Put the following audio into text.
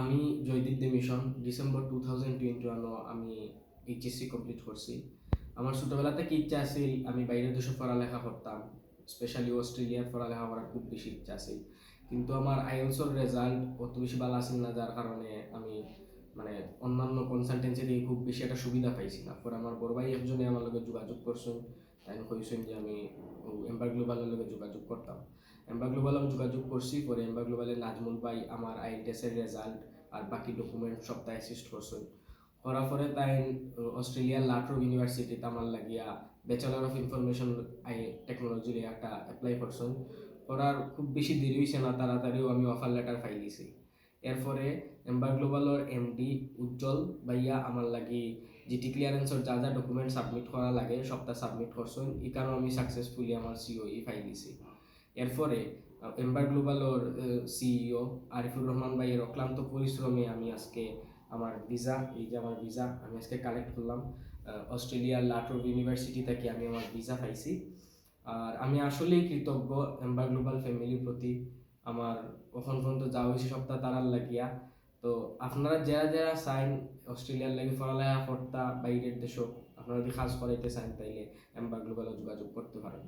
আমি জয়দীপ দে mission December 2021 আমি HSC complete করছি। আমার ছোটোবেলা থেকে ইচ্ছা আছিল আমি বাইরের দেশে পড়ালেখা করতাম, স্পেশালি অস্ট্রেলিয়ার পড়ালেখা করার খুব বেশি ইচ্ছা আছিল। কিন্তু আমার আইএলসর রেজাল্ট অত বেশি ভালো আসছিল না, যার কারণে আমি মানে অন্যান্য কনসালটেন্সি থেকে খুব বেশি একটা সুবিধা পাইছি না। পরে আমার বড় ভাই একজনে আমার লগে যোগাযোগ করছেন, তাই কইছেন যে আমি এম্বার গ্লোবালের লগে যোগাযোগ করতাম। এম্বার গ্লোবাল আমি যোগাযোগ করছি, পরে এম্বার গ্লোবালের নাজমুল ভাই আমার আইএলটিএসের রেজাল্ট আর বাকি ডকুমেন্ট সবটা অ্যাসিস্ট করছেন। করার পরে তাই অস্ট্রেলিয়ার লাট্রো ইউনিভার্সিটিতে আমার লাগিয়া ব্যাচেলর অফ ইনফরমেশন টেকনোলজির একটা অ্যাপ্লাই করছেন। করার খুব বেশি দেরি হয়েছে না, তাড়াতাড়িও আমি অফার লেটার ফাইলিছি। এরপরে এম্বার গ্লোবালের এমডি উজ্জ্বল ভাইয়া আমার লাগি জিটি ক্লিয়ারেন্সর যা যা ডকুমেন্ট সাবমিট করা লাগে সবটা সাবমিট করছেন, এই কারণে আমি সাকসেসফুলি আমার সিওই ফাইলিছি। এরপরে এম্বার গ্লোবালের সিইও আরিফুর রহমান ভাইয়ের অক্লান্ত পরিশ্রমে আমি আজকে আমার ভিসা, এই যে আমার ভিসা আমি আজকে কালেক্ট করলাম অস্ট্রেলিয়ার লাট্রো ইউনিভার্সিটি থেকে আমি আমার ভিসা পাইছি। আর আমি আসলেই কৃতজ্ঞ এম্বার গ্লোবাল ফ্যামিলির প্রতি। আমার ওখান পর্যন্ত যাওয়া হয়েছে সপ্তাহ তারার লাগিয়া। তো আপনারা যারা যারা চাইন অস্ট্রেলিয়ার লাগে পড়ালেখা করতা বাইরের দেশও, আপনারা যদি কাজ করাইতে চান তাইলে এম্বার গ্লোবালও যোগাযোগ করতে পারেন।